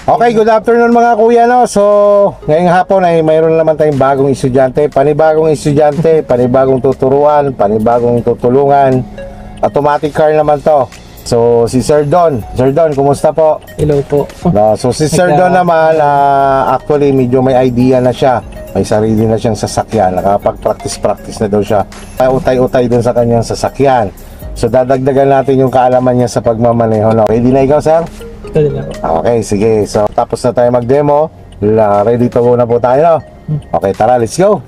Okay, good afternoon mga kuya, no? So, ngayong hapon ay mayroon naman tayong bagong estudyante, panibagong tuturuan, panibagong tutulungan. Automatic car naman to. So, si Sir Don. Sir Don, kumusta po? Hello po. No, so si Sir Don naman, actually medyo may idea na siya. May sarili na siyang sasakyan. Nakapag-practice na daw siya. Utay-utay dun sa kanyang sasakyan. So, dadagdagan natin yung kaalaman niya sa pagmamaneho. No? Ready na ikaw, sir? Okay, sige. So, tapos na tayo mag-demo. Ready to go na po tayo. Okay, tara, let's go.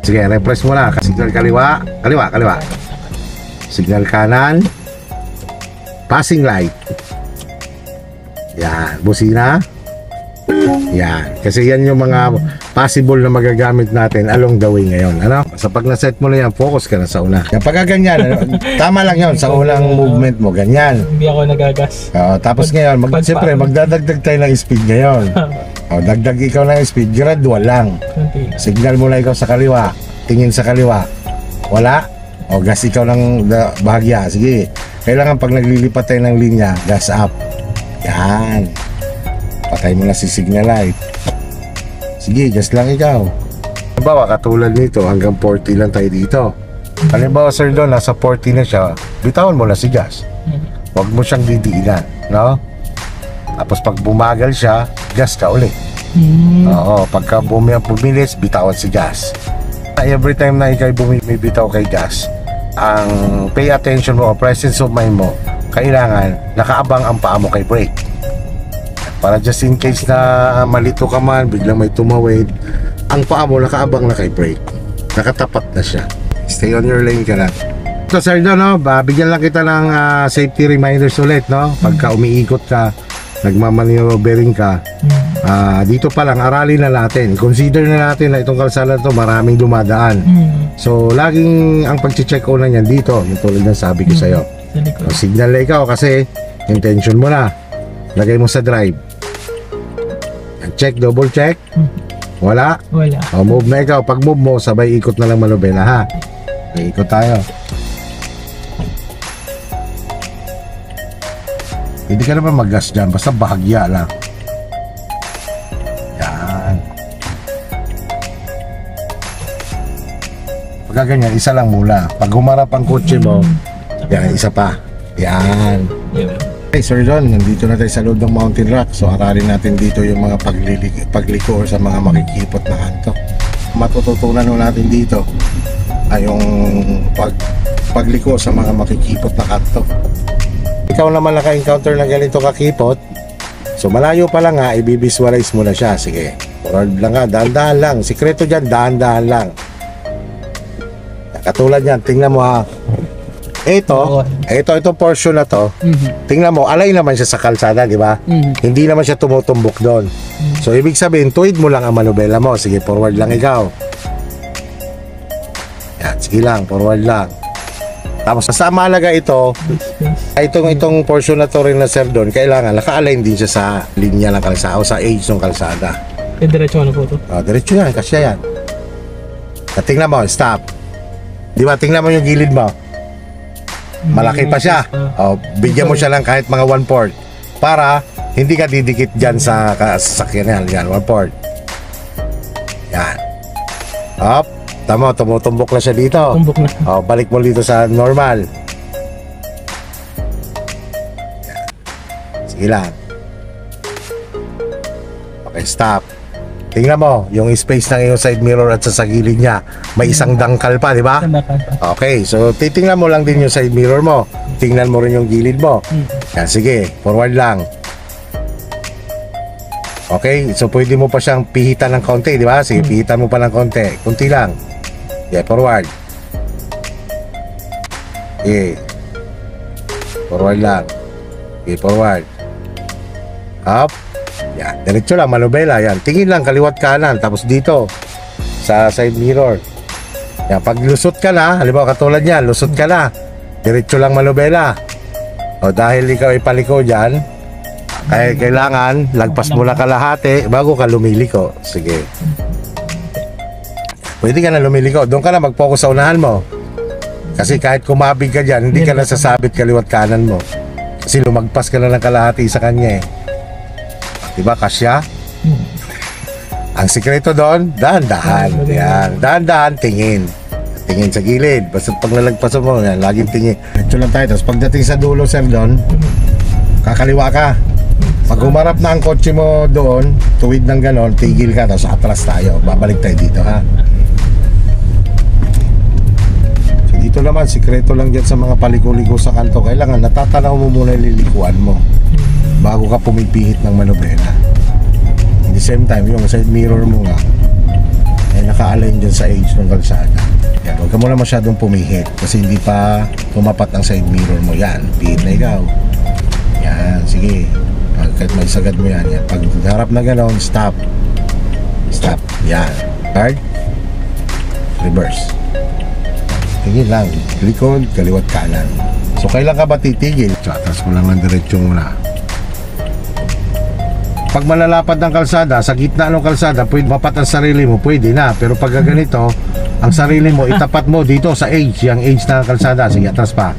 Sige, refresh mo na. Signal kaliwa. Signal kanan. Passing light. Yan. Busina. Yan. Kasi yan yung mga possible na magagamit natin along the way ngayon. Ano? Sa pag na-set mo na yan, focus ka na sa una. Yan, pagka ganyan, tama lang yun sa unang movement mo. Ganyan. Hindi ako nagagas. Tapos ngayon, siyempre, magdadagdag tayo ng speed ngayon. Dagdag ikaw ng speed, gradual lang. Signal mo na ikaw sa kaliwa, tingin sa kaliwa. Wala? Gas ikaw ng bahagya. Sige, kailangan pag naglilipat tayo ng linya, gas up. Yan. Patay mo na si signal light. Sige, gas lang ikaw. Halimbawa, katulad nito, hanggang 40 lang tayo dito. Halimbawa, Sir Don, nasa 40 na siya, bitawan mo na si gas. Huwag mo siyang didiinan, no? Tapos pag bumagal siya, gas ka ulit. Oo, pagka bumilis, bitawan si gas. Every time na ikaw bumibitaw kay gas, ang pay attention mo o presence of mind mo, kailangan nakaabang ang paa mo kay brake. Para just in case na malito ka man, biglang may tumawid, ang paa mo nakaabang na kay brake. Nakatapat na siya. Stay on your lane ka na. So Sir Don, no, bigyan lang kita ng safety reminders ulit, no? Pagka umiikot ka, nagmamaneuvering ka, dito pa lang aralin na natin, consider na natin na itong kalsada to maraming dumadaan. So laging ang pag-check ko na yan dito, yung tulad ng sabi ko sa'yo. Signal na ikaw kasi intention mo na, lagay mo sa drive, check, double check. Wala? Move na ikaw. Pag move mo, sabay ikot na lang manubela, ha? Ikot tayo. Hindi ka naman mag-gas dyan, basta bahagya lang. Yan. Pagka ganyan, isa lang muna. Pag humarap ang kotse mo, yan, isa pa. Yan. Okay, Sir Don, nandito na tayo sa loob ng Mountain Rock. So, aralin natin dito yung mga pagliko or sa mga makikipot na kanto. Matututunan natin dito ay yung pagliko sa mga makikipot na kanto. Ikaw naman naka-encounter ng ganito kakipot, so malayo pa lang nga, i-visualize mo na siya. Sige, forward lang nga, dahan-dahan lang. Sikreto dyan, dahan-dahan lang. Katulad yan, tingnan mo ha. Itong portion na to, tingnan mo, alay naman siya sa kalsada, di ba? Hindi naman siya tumutumbok doon. So, ibig sabihin, tuwid mo lang ang manubela mo. Sige, forward lang ikaw. Yan, sige lang, forward lang. Tapos sa mahalaga itong portion na to rin na Sir Don, kailangan naka-align din siya sa linya ng kalsada o sa edge ng kalsada. Diretso na po ito? Diretso yan, kasya yan. Tingnan mo, stop. Di ba, tingnan mo yung gilid mo. Malaki pa siya. Bigyan mo siya lang kahit mga 1/4 para hindi ka didikit dyan sa sasakyan yan. 1/4. Yan. Up. Tama, tumutumbok na siya dito. Tumbok na. Balik mo dito sa normal. Yan. Sige lang. Okay, stop. Tingnan mo, yung space ng iyong side mirror at sa gilid niya, may isang dangkal pa, di ba? Okay, so titingnan mo lang din yung side mirror mo. Tingnan mo rin yung gilid mo. Yan, sige, forward lang. Okay, so pwede mo pa siyang pihitan ng konti, di ba? Sige, pihitan mo pa ng konti. Kunti lang. Yeah, forward. Okay. Forward lang. Okay, forward. Up. Yan, diretso lang, manubela. Yan, tingin lang, kaliwat kanan. Tapos dito, sa side mirror. Yan, pag lusot ka na, halimbawa katulad yan, lusot ka na, diretso lang manubela. O dahil ikaw ay paliko dyan, kaya kailangan lagpas mo na kalahati bago ka lumiliko. Sige. Pwede ka na lumiliko. Doon ka na mag-focus sa unahan mo. Kasi kahit kumabig ka dyan, hindi ka na sasabit kaliwat kanan mo. Kasi lumagpas ka na ng kalahati sa kanya eh. Diba, kasya? Ang sikreto doon, dahan-dahan. Yan. Dahan-dahan, tingin. Tingin sa gilid. Basta pag nalagpasan mo, yan, laging tingin. Ito lang tayo. Tapos pagdating sa dulo, sir, doon, kakaliwa ka. Pag humarap na ang kotse mo doon, tuwid ng ganon, tigil ka. Tapos atras tayo. Babalik tayo dito, ha? So, dito naman, sikreto lang dyan sa mga paliko-liko sa kanto. Kailangan natatanaw mo muna yung lilikuan mo bago ka pumipihit ng manobela. At the same time, yung side mirror mo nga ay naka-align dyan sa edge ng kalsada. Yan, huwag ka muna masyadong pumihit kasi hindi pa tumapat ang side mirror mo. Yan, pihit na ikaw. Yan, sige. Kahit may sagad mo yan. Yan. Pag harap na gano'n, stop. Stop. Yan. Hard. Reverse. Tingin lang. Likod, kaliwat kanan. So, kailan ka ba titigil? So, atras mo lang ng diretsyo muna. Pag malalapad ng kalsada, sa gitna ng kalsada, pwede mapat ang sarili mo, pwede na. Pero pag ganito, ang sarili mo, itapat mo dito sa edge, yung edge ng kalsada. Sige, atras pa.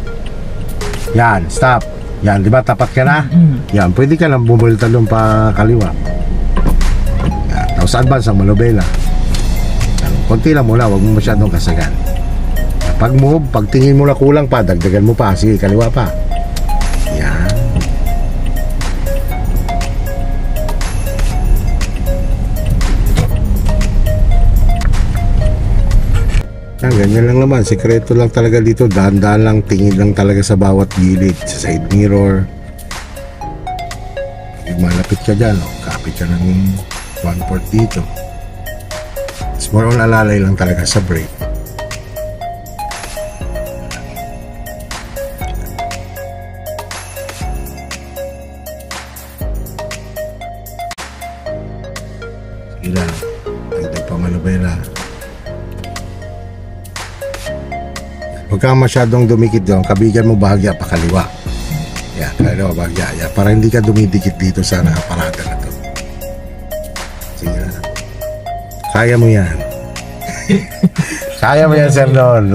Yan, stop. Yan, di ba? Tapat ka na? Yan, pwede ka lang bumulta doon pa kaliwa. Yan, tapos advance ang manobela. Yan, konti lang muna, huwag mo masyadong kasagan. Pag move, pag tingin mo na kulang pa, dagdagan mo pa. Sige, kaliwa pa. Yan. Yan, ganyan lang naman. Sikreto lang talaga dito. Dahan-dahan lang, tingin lang talaga sa bawat gilid. Sa side mirror. Pag malapit ka dyan, kapit ka ng 1/4 dito. It's more on alalay lang talaga sa brake. Sige lang. Dagdag pa manubela. Huwag ka masyadong dumikit doon, kabigan mo bahagya pa kaliwa. Yan, kaliwa bahagya. Yan, para hindi ka dumidikit dito sa nakaparada na to. Sige na. Kaya mo yan. Kaya mo yan, Sir Don.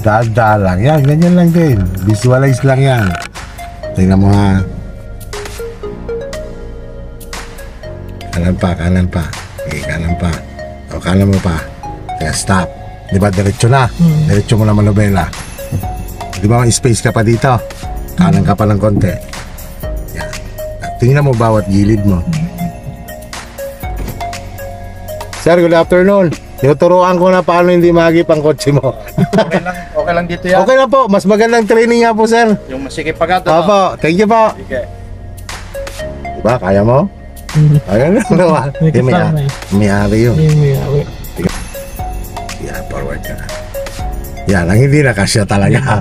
Dada lang. Yan, ganyan lang din. Visualize lang yan. Tingnan mo ha. Kanan pa, kanan pa. Okay, kanan pa. O, kanan mo pa. Kaya stop. Di ba, diretso na. Diretso mo na manobela. Di ba, may space ka pa dito. Kanan ka pa ng konti. Yan. At tingnan mo bawat gilid mo. Sir, good afternoon. Tinuturuan ko na paano hindi mahagip ang kotse mo. Okay lang dito yan. Okay na po. Mas magandang training nga po, sir. Yung masikip pag ato. Opo. Thank you po. Sige. Diba, kaya mo? Ayan lang naman. May-ari yun. Yan, forward ka na. Yan, ang hindi na kasya talaga.